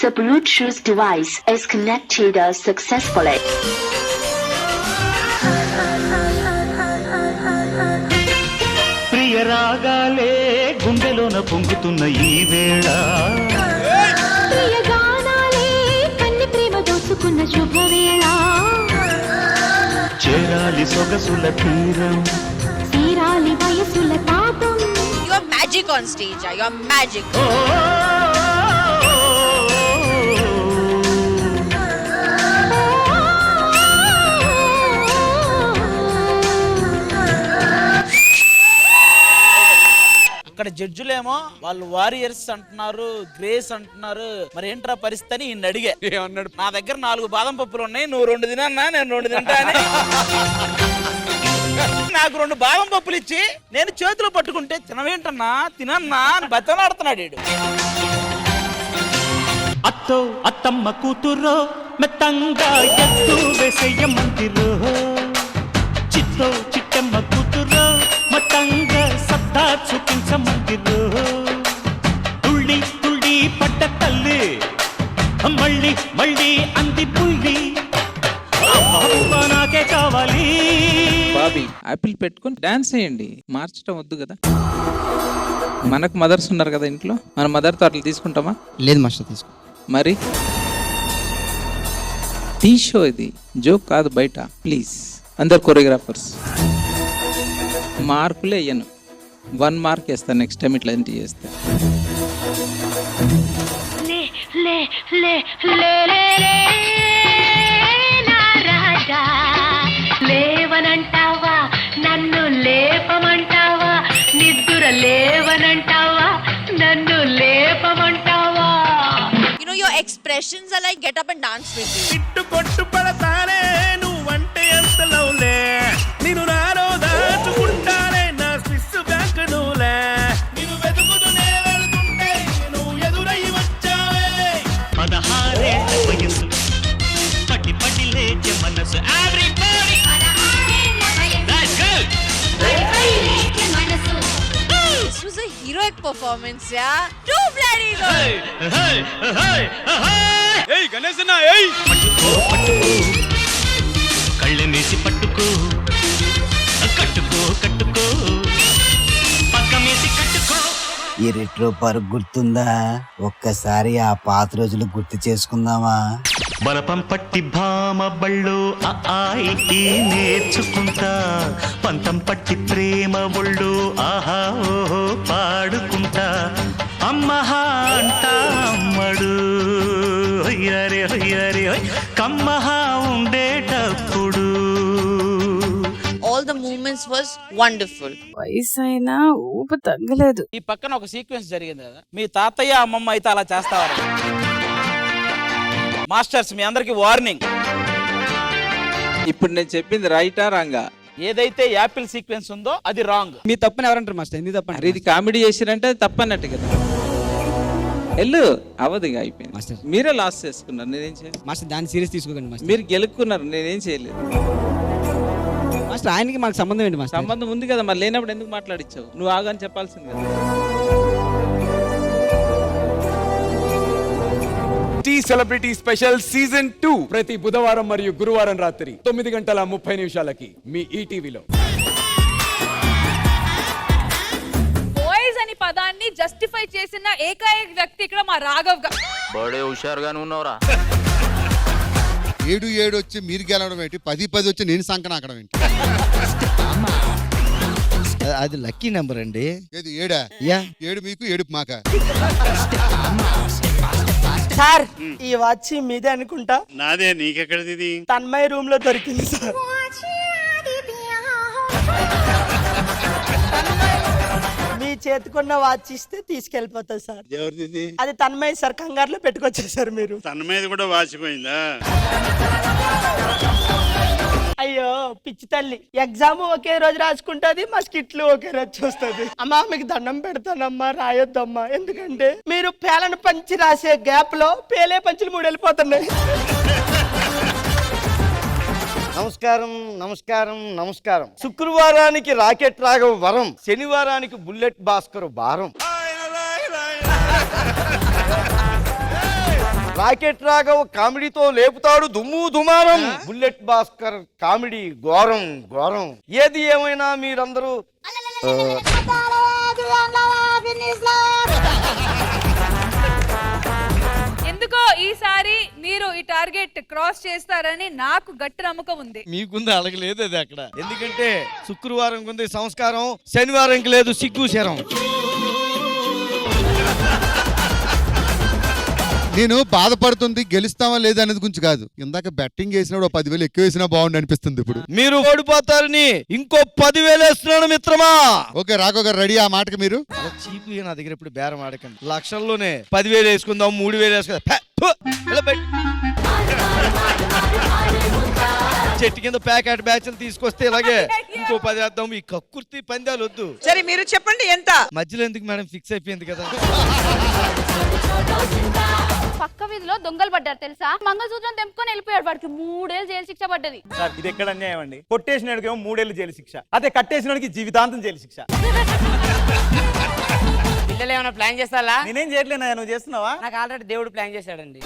The Bluetooth device is connected successfully. ప్రియ రాగాలే గుండెలోన పొంగుతున్న ఈ వేళ, ప్రియ గానాలే కన్ని ప్రేమ దోచుకున్న శుభవేళ, చేరాలి సొగసుల తీరం, తీరాలి వయసుల తాపం. You are magic on stage. You are magic. అక్కడ జడ్జులేమో వాళ్ళు వారియర్స్ అంటున్నారు, గ్రేస్ అంటున్నారు. మరి ఏంట్రా పరిస్థితి అని ఈయన అడిగా. ఏమన్నాడు? నా దగ్గర 4 బాదం పప్పులు ఉన్నాయి, నువ్వు 2 తినన్నా, నేను 2 తింటా అని. నాకు 2 బాదం పప్పులు ఇచ్చి నేను చేతిలో పట్టుకుంటే తినవేంటన్నా, తినన్నా అని బతనాడుతున్నాడు వీడు. అత్తో అత్తమ్మ కూతురో మెత్తంగా ఎత్తు వేసేయమంతిరో, చిత్తో చిట్టమ్మ కూతురో మతంగా సత్తా చూపించమంతిరో, తుళ్ళి తుళ్ళి పడ్డ తల్లి మళ్ళీ మళ్ళీ అంది పుల్లి, నాకే కావాలి. బాబీ యాపిల్ పెట్టుకొని డాన్స్ చేయండి, మార్చడం వద్దు కదా. మనకు మదర్స్ ఉన్నారు కదా ఇంట్లో, మన మదర్తో అట్లా తీసుకుంటామా? లేదు మాస్టర్, తీసుకో. మరి టీ షో ఇది, జోక్ కాదు బయట. ప్లీజ్ అందరు కొరియోగ్రాఫర్స్ మార్కులే అయ్యాను, 1 మార్క్ వేస్తాను నెక్స్ట్ టైం ఇట్లా ఏంటి చేస్తే. లే లే లే లే లే లే నా రాజా, లేవనంటావా నన్ను లేపమంటావా, నిద్ర లేవనంటావా నన్ను లేపమంటావా. You know, your expressions are like get up and dance with you. ఇట్టు కొట్టు పడతానే నువ్వంటే ఎంత లవ్లే, నేను నాలో దాచుకుంటానే నా స్విస్ బ్యాంక్ నువ్వులే, నేను వెతుకుతూనే వెళ్తుంటే నువ్వు ఎదురై వచ్చావే. 16 వయసు పట్టి పట్టి లేచే మనసు, everybody let's go. This was a heroic performance, yeah. Too bloody good. ఏయ్ గణేశన్న ఏయ్, పట్టుకో పట్టుకో కళ్ళమేసి పట్టుకో, కట్టుకో కట్టుకో పక్కమేసి కట్టుకో. ఈ రెట్రో పరుగు గుర్తుందా? ఒక్కసారి ఆ పాత రోజులు గుర్తు చేసుకుందామా? బలపం పట్టి భామ బళ్ళు ఆయి నేర్చుకుంటా, పంతం పట్టి ప్రేమ ఒళ్ళు ఆహా ఓహో పాడుకుంటా, అమ్మహా అంటా అమ్మడు హొయ్యరే హొయ్యరే కమ్మహా ఉండేటప్పుడు. All the movements was wonderful. వయసు అయినా ఊపు తగ్గలేదు. ఈ పక్కన ఒక సీక్వెన్స్ జరిగింది కదా, మీ తాతయ్య అమ్మమ్మ అయితే అలా చేస్తావారు. మాస్టర్స్ మీ అందరికి వార్నింగ్, ఇప్పుడు నేను చెప్పింది రైటా రాంగా? ఏదైతే యాపిల్ సీక్వెన్స్ ఉందో అది రాంగ్. మీ తప్పని ఎవరంటారు మాస్టర్? ఎందుకు తప్పని? అరే ఇది కామెడీ చేసిరంటే తప్పన్నట్టు కదా. వెళ్ళు అవదు, ఇక అయిపోయింది. మాస్టర్ మీరే లాస్ చేసుకున్నారు, నేనేం చేయలేదు. మాస్టర్ దాన్ని సీరియస్ తీసుకోకండి మాస్టర్. మీరు గెలుక్కున్నారు, నేనేం చేయలేదు. మాస్టర్ ఆయనకి మాకు సంబంధం ఏంటి మాస్టర్? సంబంధం ఉంది కదా, మరి లేనప్పుడు ఎందుకు మాట్లాడిచ్చావు? నువ్వు ఆగాని చెప్పాల్సింది కదా. టీ సెలబ్రిటీ స్పెషల్ సీజన్ 2 ప్రతి బుధవారం మరియు గురువారం రాత్రి 9:30 మీ ఈటీవీలో. బాయ్స్ అని పదాన్ని జస్టిఫై చేసిన ఏకైక వ్యక్తి ఇక్కడ మా రాఘవ్ గారు. బడే హుషారుగానే ఉన్నావురా. 7 వచ్చి మీరు గెలవడం ఏంటి, 10 వచ్చి నేను సంకనాకడం ఏంటి? అది లక్కీ నెంబర్ అండి. ఏది 7? యా 7 మీకు 7 మాక. సార్ ఈ వాచ్ మీదే అనుకుంటా. నాదే, నీకెక్కడిది? తన్మయ్ రూమ్ లో దొరికింది సార్. మీ చేతికున్న వాచ్ ఇస్తే తీసుకెళ్ళిపోతుంది సార్. ఎవరిది? అది తన్మయ్ సార్, కంగారులో పెట్టుకొచ్చేసారు మీరు. తన మీద కూడా వాచిపోయిందా? అయ్యో పిచ్చి తల్లి, ఎగ్జామ్ ఒకే రోజు రాసుకుంటది, మా స్కిట్లు ఒకే రోజు చూస్తుంది. అమ్మా మీకు దండం పెడతానమ్మా, రాయొద్దమ్మా. ఎందుకంటే మీరు పేలన పంచి రాసే గ్యాప్ లో పేలే పంచులు 3 వెళ్ళిపోతున్నాయి. నమస్కారం నమస్కారం నమస్కారం. శుక్రవారానికి రాకెట్ రాఘవ వరం, శనివారానికి బుల్లెట్ భాస్కర్ భారం. రాకెట్ రాఘవ్ కామెడీతో లేపుతాడు దుమ్ము దుమారం. బుల్లెట్ భాస్కర్ కామెడీ ఘోరం ఘోరం. ఏది ఏమైనా మీరందరూ ఎందుకో ఈసారి మీరు ఈ టార్గెట్ క్రాస్ చేస్తారని నాకు గట్టి నమ్మకం ఉంది. మీకుంది అడగలేదు అది అక్కడ. ఎందుకంటే శుక్రవారం ఉంది సంస్కారం, శనివారంకి లేదు సిగ్గు శరం. నేను బాధపడుతుంది గెలుస్తావా లేదా అనేది గురించి కాదు. ఇందాక బెట్టింగ్ వేసినప్పుడు 10,000 ఎక్కువ వేసినా బాగుండి అనిపిస్తుంది. ఇప్పుడు మీరు ఓడిపోతారని ఇంకో 10,000 వేస్తున్నాడు మిత్రమా. ఓకే రాఘవ్ గారు రెడీ ఆ మాటకి మీరు? చీపు నా దగ్గర ఇప్పుడు బేరం ఆడకండి. లక్షల్లోనే 10,000 వేసుకుందాం, 3,000 వేసుకుందాం. చెట్టు కింద ప్యాకెట్ బ్యాచ్లు తీసుకొస్తే ఇలాగే ఇంకో 10 వేద్దాం. ఈ కక్కుర్తి పందాలు వద్దు. సరే మీరు చెప్పండి ఎంత? మధ్యలో ఎందుకు మేడం, ఫిక్స్ అయిపోయింది కదా. పక్క వీధిలో దొంగలు పడ్డారు తెలుసా? మంగళసూత్రం తెంపుకొని వెళ్ళిపోయాడు. వాడికి 3 ఏళ్ళు జైలు శిక్ష పడ్డది. ఇది ఎక్కడ అన్యాయం అండి? కొట్టేసినాడికి 3 ఏళ్ళు జైలు శిక్ష, అదే కట్టేసినాడికి జీవితాంతం జైలు శిక్ష. పిల్లలు ఏమైనా ప్లాన్ చేస్తారా? నేనేం చేయట్లేనా, నువ్వు చేస్తున్నావా? నాకు ఆల్రెడీ దేవుడు ప్లాన్ చేశాడండి.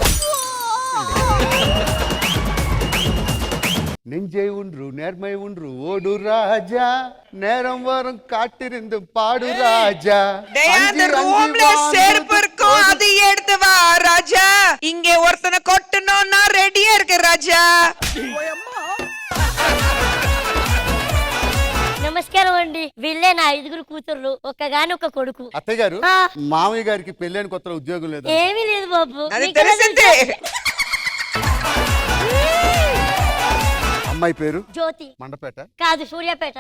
நெஞ்சை ஒன்று நேர்மை ஒன்று ஓடு ராஜா நேரம் வரும் காட்டிருந்து பாடு ராஜா ரூம்ல செருப்பு இருக்கும், அது எடுத்து வா ராஜா. இங்க ஒருத்தனை கொட்டணும்னா ரெடியா இருக்கு ராஜா. నమస్కారం అండి. వీళ్ళే నా 5 కూతుర్లు, ఒక్కగాని ఒక కొడుకు. అత్తయ్య గారు, మామయ్య గారికి పెళ్ళైన కొత్త ఉద్యోగం లేదు? ఏమీ లేదు బాబు. అది తెలిసిందే. అమ్మాయి పేరు జ్యోతి. మండపేట కాదు, సూర్యాపేట.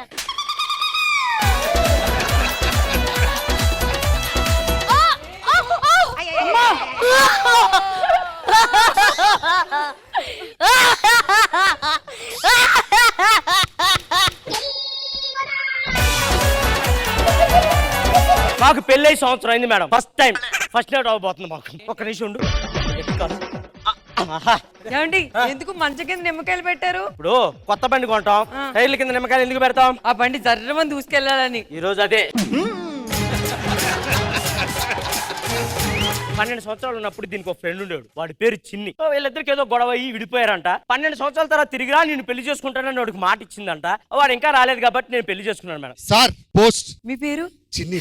మాకు పెళ్ళై సంవత్సరం అయింది madam. First time first night అవబోతుంది మాకు. ఒక్క నిమిషం ఉండు. ఏమండి, ఎందుకు మంచం కింద నిమ్మకాయలు పెట్టారు? ఇప్పుడు కొత్త బండి కొంటాం, టైర్ల కింద నిమ్మకాయలు ఎందుకు పెడతాం? ఆ బండి జర్రమని దూసుకెళ్ళాలని. ఈ రోజు అదే 12 సంవత్సరాలు ఉన్నప్పుడు దీనికి ఒక ఫ్రెండ్ ఉండేవాడు. వాడి పేరు చిన్ని. వీళ్ళిద్దరికి ఏదో గొడవ అయ్యి విడిపోయారంట. 12 సంవత్సరాల తర్వాత తిరిగిరా నేను పెళ్లి చేసుకుంటానని వాడికి మాట ఇచ్చిందంట. వాడు ఇంకా రాలేదు కాబట్టి నేను పెళ్లి చేసుకున్నాను మేడం. Sir post. మీ పేరు? చిన్ని.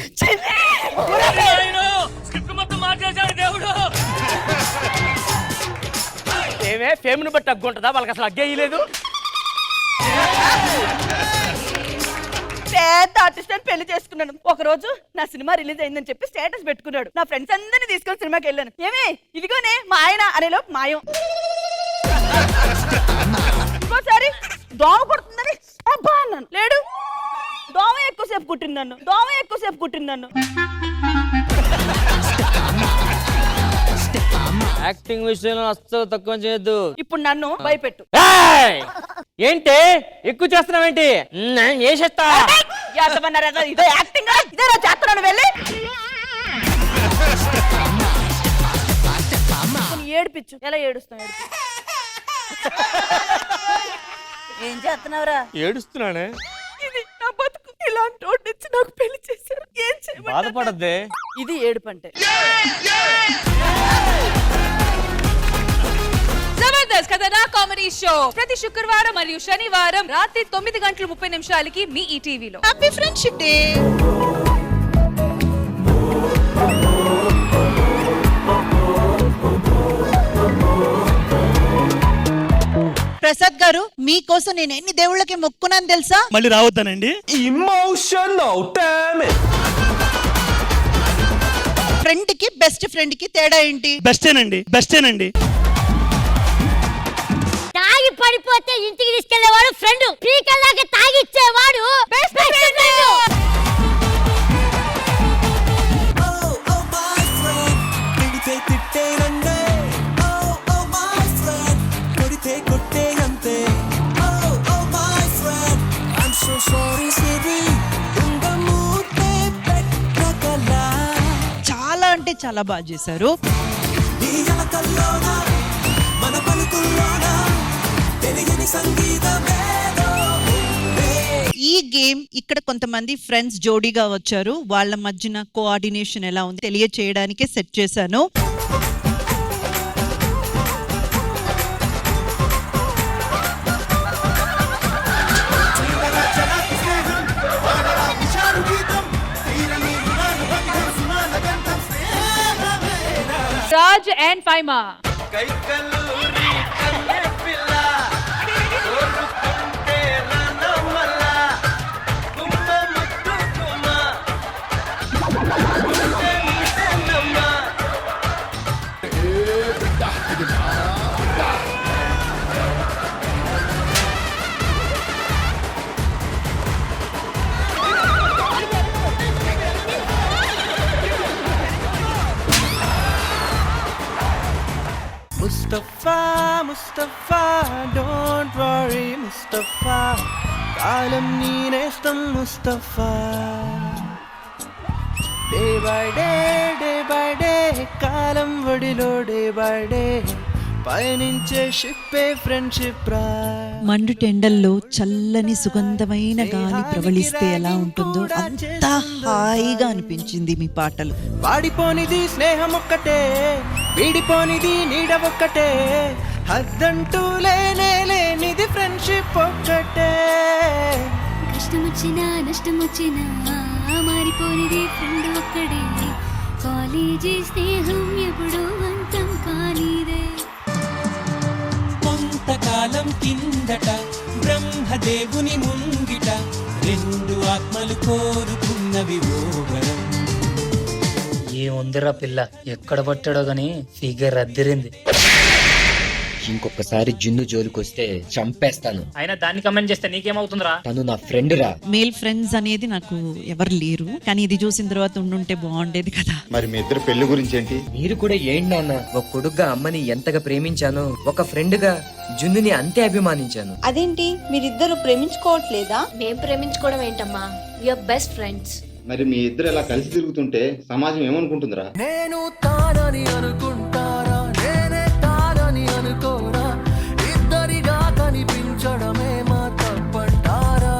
ఏమే ఫేమ్ని బట్టి అగ్గుంటుందా? వాళ్ళకి అసలు అగ్గే ఇయ్యలేదు. పెద్ద ఆర్టిస్ట్ అని పెళ్లి చేసుకున్నాను. ఒక రోజు నా సినిమా రిలీజ్ అయిందని చెప్పి స్టేటస్ పెట్టుకున్నాడు. నా ఫ్రెండ్స్ అందరినీ తీసుకొని సినిమాకి వెళ్ళాను. ఏమే ఇదిగోనే మా ఆయన అనేలోపు మాయం. ఇంకోసారి దోమ కొడుతుందని అబ్బా అన్నాను. లేడు, దోమ ఎక్కువసేపు కుట్టిందన్ను. యాక్టింగ్ విషయంలో అస్సలు తక్కువ చేయొద్దు. ఇప్పుడు నన్ను భయపెట్టు. ఏంటి ఎక్కువ చేస్తున్నావేంటి? చేసేస్తా. ఇదే యాక్టింగ్, ఇదే నా చేస్తున్నాను. వెళ్ళి ఏడిపించు. ఎలా ఏడుస్తావు? ఏం చేస్తున్నావురా? ఏడుస్తున్నానే. ఇది నా బతుకు. ఇలాంటి వాడిచ్చి నాకు పెళ్లి చేశారు. ఏం చేయమంటారు? బాధపడద్దే. ఇది ఏడుపంటే. జబర్దస్త్ కథనా కామెడీ షో ప్రతి శుక్రవారం మరియు శనివారం రాత్రి 9:30 మీ ఈటీవీలో. Happy friendship day. ప్రసాద్ గారు, మీకోసం నేను ఎన్ని దేవుళ్ళకి మొక్కున్నాను తెలుసా? మళ్ళీ రావద్దానండి. ఫ్రెండ్ కి బెస్ట్ ఫ్రెండ్ కి తేడా ఏంటి? బెస్టేనండి. తాగి పడిపోతే ఇంటికి తీసుకెళ్లేవాడు ఫ్రెండ్. పీకల్లాగా తాగిచ్చేవాడు బెస్ట్ ఫ్రెండ్. చాలా అంటే చాలా బాగా చేశారు. ఈ గేమ్ ఇక్కడ కొంతమంది ఫ్రెండ్స్ జోడీగా వచ్చారు. వాళ్ళ మధ్యన కోఆర్డినేషన్ ఎలా ఉంది తెలియచేయడానికే సెట్ చేశాను. Raj and Faima. Mustafa Mustafa don't worry Mustafa కాలం నీ నేస్తం ముస్తఫా డే బై డే కాలం ఒడిలో డే బై డే పయనించే షిప్పే ఫ్రెండ్షిప్ రా. మండు టెండల్లో చల్లని సుగంధమైన గాలి ప్రవళిస్తే ఎలా ఉంటుందో అంతా హాయిగా అనిపించింది మీ పాటలు. వాడిపోనిది స్నేహం ఒక్కటే, వీడిపోనిది నీడ ఒక్కటే, హద్దంటూ లేనిది ఫ్రెండ్షిప్ ఒక్కటే. కష్టమొచ్చినా నష్టమొచ్చినా మారిపోనిది ఫ్రెండ్ ఒక్కడే, కాలేజీ స్నేహం ఎప్పుడూ అంతం కానిదే. కొంతకాలం కిందట బ్రహ్మదేవుని ముంగిట రెండు ఆత్మలు కోరుకున్నవి ఓవరం. ఏముందిరా పిల్ల, ఎక్కడ పట్టాడో గాని ఫిగర్ అద్దిరింది. ఇంకొకసారి జిన్ను జోలికొస్తే చంపేస్తాను. అయినా దాన్ని కమెంట్ చేస్తే నీకేమవుతుందిరా? తను నా ఫ్రెండ్ రా. మేల్ ఫ్రెండ్స్ అనేది నాకు ఎవరు లేరు, కానీ ఇది చూసిన తర్వాత ఉండుంటే బాగుండేది కదా. మరి మీ ఇద్దరు పెళ్లి గురించి ఏంటి? మీరు కూడా ఏంటి నాన్న, ఒక కొడుగ్గా అమ్మని ఎంతగా ప్రేమించానో ఒక ఫ్రెండ్ గా జున్నుని అంతే అభిమానించాను. అదేంటి మీరిద్దరు ప్రేమించుకోవట్లేదా? మేం ప్రేమించుకోవడం ఏంటమ్మా, వీఆర్ బెస్ట్ ఫ్రెండ్స్. మరి మీ ఇద్దరు ఎలా కలిసి తిరుగుతుంటే సమాజం ఏమనుకుంటుందిరా? నేను తానని అనుకుంటారా, నేనే తానని అనుకోరా, ఇద్దరిగా కనిపించడమే మా తప్పంటారా.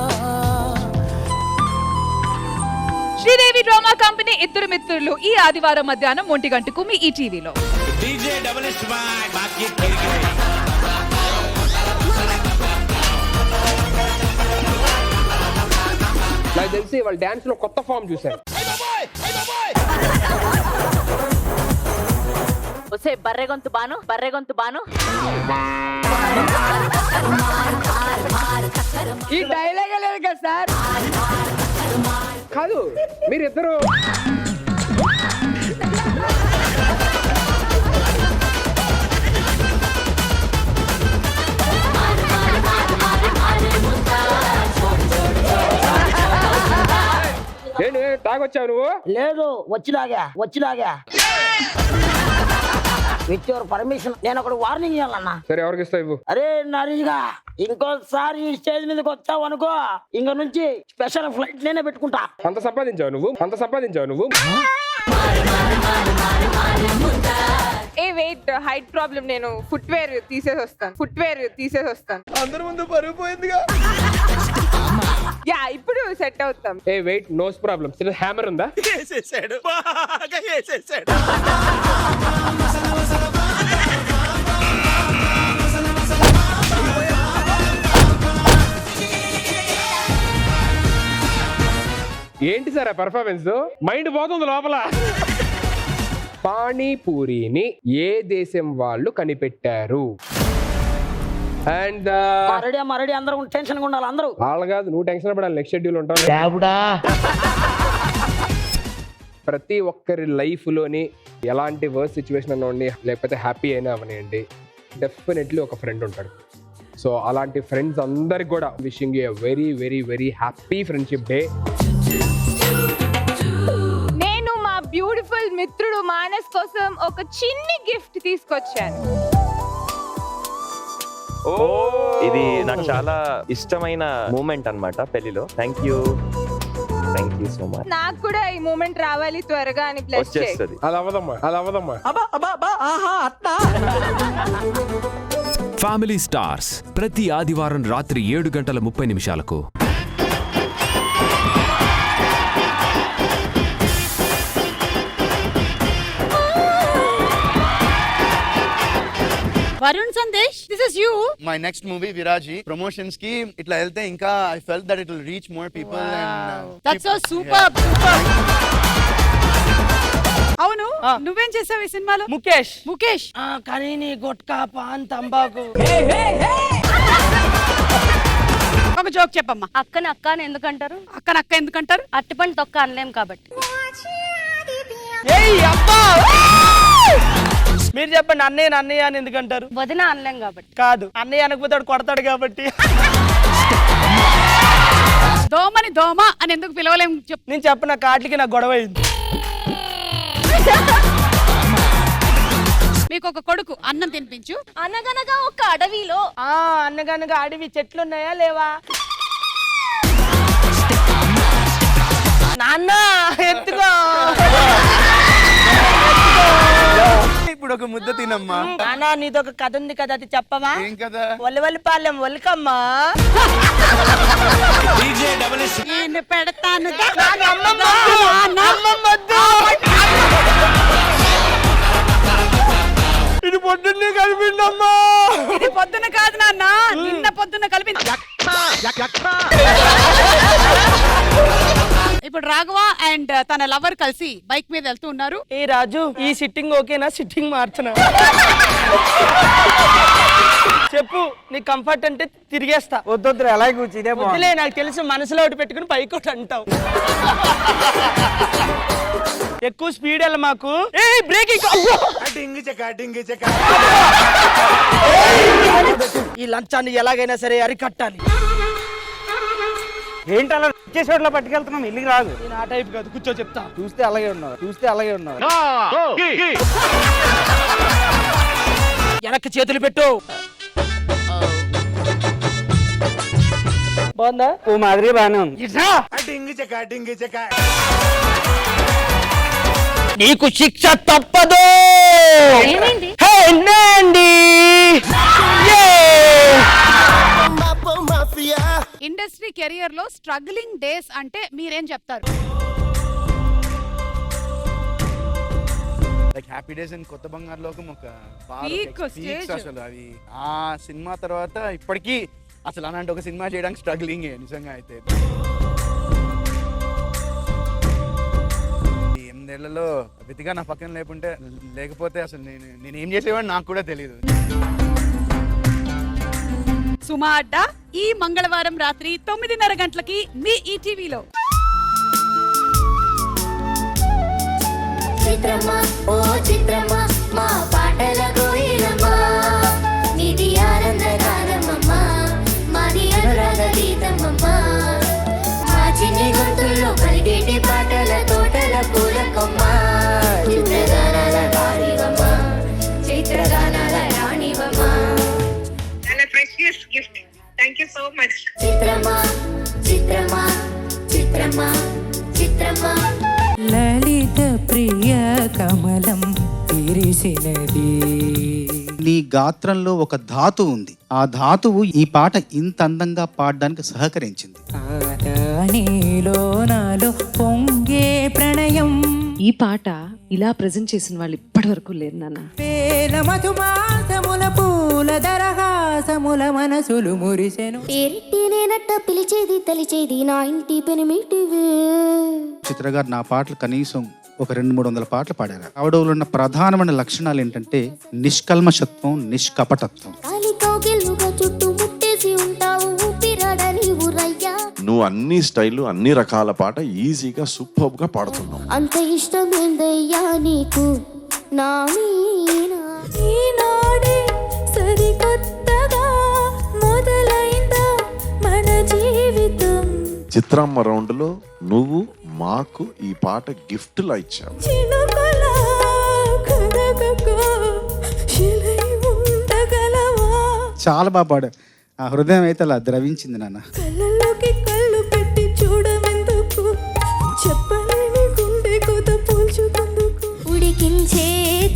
శ్రీదేవి డ్రామా కంపెనీ ఇద్దరు మిత్రులు ఈ ఆదివారం మధ్యాహ్నం 1 గంటకు మీ ఈటీవీలో. నాకు తెలిసి వాళ్ళ డాన్స్ లో కొత్త ఫామ్ చూశారు. వచ్చే బర్రెగొంతు బాను ఈ డైలాగ్ లేదు కదా సార్. కాదు, మీరిద్దరు ఏంటి తాగొచ్చావు నువ్వు? లేదు, వచ్చిలాగా విత్ యువర్ పర్మిషన్ నేను ఒకటి వార్నింగ్ ఇవ్వాలన్నా. సరే, ఎవరికి ఇస్తావు ఇవ్వు. అరే నరేష్గా, ఇంకోసారి ఈ స్టేజ్ మీదకి వచ్చావు అనుకో, ఇంక నుంచి స్పెషల్ ఫ్లైట్ నేనే పెట్టుకుంటా. అంత సంపాదించావు నువ్వు. ఏ వెయిట్, హైట్ ప్రాబ్లం, నేను ఫుట్వేర్ తీసేసి వస్తాను. అందరి ముందు పరుగు పోయిందిగా. యా, ఇప్పుడు సెట్ అవుతాం. ఏ వెయిట్, నోస్ ప్రాబ్లం, హ్యామర్ ఉందా? వేసేసాడు, బాగా వేసేసాడు. ఏంటి సార్ ఆ పర్ఫార్మెన్స్? మైండ్ పోతుంది లోపల. పానీపూరిని ఏ దేశం వాళ్ళు కనిపెట్టారు? అండ్ మరడి అందరూ టెన్షన్ ఉండాలి. అందరూ వాళ్ళు కాదు, నువ్వు టెన్షన్ పడాలి. నెక్స్ట్ షెడ్యూల్ ఉంటాను. ప్రతి ఒక్కరి లైఫ్ లోని ఎలాంటి వర్స్ట్ సిచ్యువేషన్ అన్నా ఉండి, లేకపోతే హ్యాపీ అయినా అవనివ్వండి, డెఫినెట్లీ ఒక ఫ్రెండ్ ఉంటాడు. సో అలాంటి ఫ్రెండ్స్ అందరికి కూడా wishing you very very very happy friendship day. నేను మా బ్యూటిఫుల్ మిత్రుడు మానస్ కోసం ఒక చిన్ని గిఫ్ట్ తీసుకొచ్చాను. ఇది నాకు చాలా ఇష్టమైన మూమెంట్ అన్నమాట పెళ్లిలో. Thank you so much. నాకు కూడా ఈ మూమెంట్ రావాలి త్వరగా అని బ్లెస్ చేయి. వచ్చేస్తుంది. అది అవ్వదమ్మా. ఫ్యామిలీ స్టార్స్ ప్రతి ఆదివారం రాత్రి 7:30 Varun Sandesh, this is you. My next movie విరాజీ promotions కి ఇట్లా వెళ్తే ఇంకా I felt that it will reach more people. That's so super. అవును నువ్వేం చేసావు ఈ సినిమాలో? ముఖేష్. ముఖేష్ కానీ నీ గుట్కా పాన్ తంబాకు. ఒక జోక్ చెప్పమ్మా. అక్కని అక్క అని ఎందుకంటారు? అక్కన అక్క ఎందుకంటారు? అట్టిపండు తొక్క అనలేం కాబట్టి. ఏయ్ అబ్బా! మీరు చెప్పండి, అన్నయ్య అన్నయ్య అని ఎందుకంటారు? వదిన అనలేం కాబట్టి. కాదు, అన్నయ్య అనకపోతాడు కొడతాడు కాబట్టి. దోమని దోమ అని ఎందుకు పిలవలేం చెప్పు. నేను చెప్పిన కాట్లకి నాకు గొడవ అయింది. మీకు ఒక కొడుకు, అన్నం తినిపించు. అనగనగా ఒక అడవిలో. అనగనగా అడవి చెట్లున్నాయా లేవా? నాన్న ఎత్తుకో. ఇప్పుడు ఒక ముద్ద తినమ్మా. నాన్న నీదొక కథ ఉంది కదా, అది చెప్పవా? ఏం కదా? వల్లివల్లిపాలెం వల్కమ్మా. నేను పెడతాను. ఇది పొద్దున్నే కలిపిందమ్మా. ఇది పొద్దున కాదు నాన్న, నిన్న పొద్దున్న కలిపి. ఇప్పుడు రాఘవ అండ్ తన లవర్ కలిసి బైక్ మీద వెళ్తూ ఉన్నారు. ఏ రాజు, ఈ సిట్టింగ్ ఓకేనా? సిట్టింగ్ మార్చనా? చెప్పు, నీ కంఫర్ట్ అంటే తిరిగేస్తా. వద్దు అలాగే కూర్చుందే వద్దులే, నాకు తెలుసు మనసులో ఒకటి పెట్టుకుని పైకి ఒకటి అంటావు. ఎక్కువ స్పీడ్ వెళ్ళ మాకు. బ్రేకింగ్. ఈ లంచాన్ని ఎలాగైనా సరే అరికట్టాలి. ఏంటి అలా చేసేట్లో పట్టుకెళ్తున్నాం? ఇల్లుకి రాదు. నేను ఆ టైప్ కాదు, కూర్చో చెప్తా. చూస్తే అలాగే ఉన్నావు. వెనక్కి చేతులు పెట్టు. బాగుందా? ఓ మాదిరి బాగానే ఉంది. నీకు శిక్ష తప్పదు. ఏమైంది? ఇండస్ట్రీ కెరియర్ లో స్ట్రగ్లింగ్ డేస్ అంటే మీరేం చెప్తారు? హ్యాపీ డేస్ అండ్ కొత్త బంగారు లోకం ఒక Peak stage. అసలు అది ఆ సినిమా తర్వాత ఇప్పటికీ అసలు అలాంటి ఒక సినిమా చేయడానికి స్ట్రగ్లింగ్ నిజంగా. అయితే 8 ఏళ్లలో వెతిగా నా పక్కన లేకపోతే అసలు నేను ఏం చేసేవాడిని నాకు కూడా తెలియదు. సుమా అడ్డా ఈ మంగళవారం రాత్రి 9:30 గంటలకి మీ ఈటీవీలో. చిత్రమా ఓ చిత్రమా మా పాటల గోయిలమ్మా, నిధి ఆనందగానమ్మా, మాది అనురాగ గీతమ్మా, మా చిన్ని గొంతుల్లో పలికేటి పాటల తోటల పూలకమ్మా, చిత్రగానాల రాణివమ్మా, చిత్రగానాల రాణివమ్మా. చిత్రమా చిత్రమా చిత్రమా చిత్రమా లలిత ప్రియ కమలం విరిసినది. నీ గాత్రంలో ఒక ధాతు ఉంది. ఆ ధాతువు ఈ పాట ఇంత అందంగా పాడడానికి సహకరించింది. నీలో నాలో పొంగే ప్రణయం. ఈ పాట ఇలా ప్రెజెంట్ చేసిన వాళ్ళు ఇప్పటి వరకు లేరు నాన్న. వేల మధుమాసముల పూల దరహాసముల మనసులు మురిసెను. నట్ట పిలిచేది తలిచేది నా ఇంటి పెనిమిటివే. చిత్ర గారు నా పాటలు కనీసం ఒక 200-300 పాటలు పాడారు. ఆవిడలో ఉన్న ప్రధానమైన లక్షణాలు ఏంటంటే నిష్కల్మషత్వం, నిష్కపటత్వం. చుట్టూ ముట్టేసి ఉంటావు ఊపిరాడ నీవు రయ్యా. నువ్వు అన్ని స్టైల్ అన్ని రకాల పాట ఈజీగా సూపర్ గా పాడుతున్నావు. అంత ఇష్టమేందయ్యా నీకు నా మీనా? ఈనాడే సరికొత్తగా మొదలైందా మన జీవితం. చిత్రమ్మ రౌండ్ లో నువ్వు మాకు ఈ పాట గిఫ్ట్ లా ఇచ్చావు. చినుకులా కదగకో శిలై ఉండగలవా. చాలా బాగా పాడారు. ఆ హృదయం అయితే అలా ద్రవించింది నాన్న. కళ్ళలోకి కళ్ళు పెట్టి చూడమెందుకు, చెప్పలేని గుండె కూత పోల్చుకుందుకు. ఉడికించే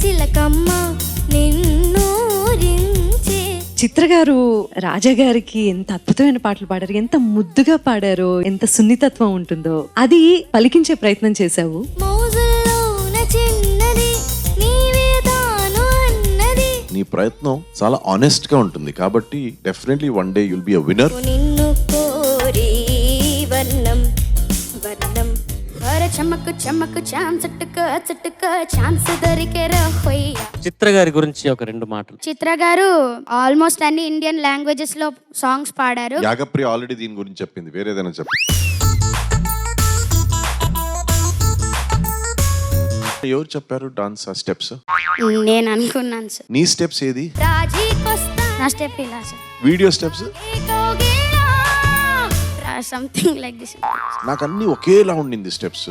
చిలకమ్మ నిన్నూరించే. చిత్ర గారు రాజా గారికి ఎంత అద్భుతమైన పాటలు పాడారు, ఎంత ముద్దుగా పాడారో, ఎంత సున్నితత్వం ఉంటుందో అది పలికించే ప్రయత్నం చేశావు. మోజుల్లోన చిన్నది నీవే తాను అన్నది. నీ ప్రయత్నం చాలా ఆనెస్ట్ గా ఉంటుంది కాబట్టి definitely one day you'll be a winner. నిన్ను కోరి వర్ణం వర్ణం వరచమ్మ చెమ్మకు చెమ్మకు ఛాన్స్ చుట్టుక ఛాన్స్ దొరికేరా హొయ్య. చిత్ర గారి గురించి ఒక 2 మాటలు. చిత్ర గారు ఆల్మోస్ట్ అన్ని ఇండియన్ లాంగ్వేజెస్ లో సాంగ్స్ పాడారు. యాగప్రియ ఆల్రెడీ దీని గురించి చెప్పింది, వేరేదైనా చెప్పు. ఎవరు చెప్పారు డాన్స్ ఆ స్టెప్స్? నేను అనుకున్నాను సార్. నీ స్టెప్స్ ఏది? నా స్టెప్ ఇలా sir, video steps something like this. నాకు అన్ని ఒకేలా ఉండింది స్టెప్స్.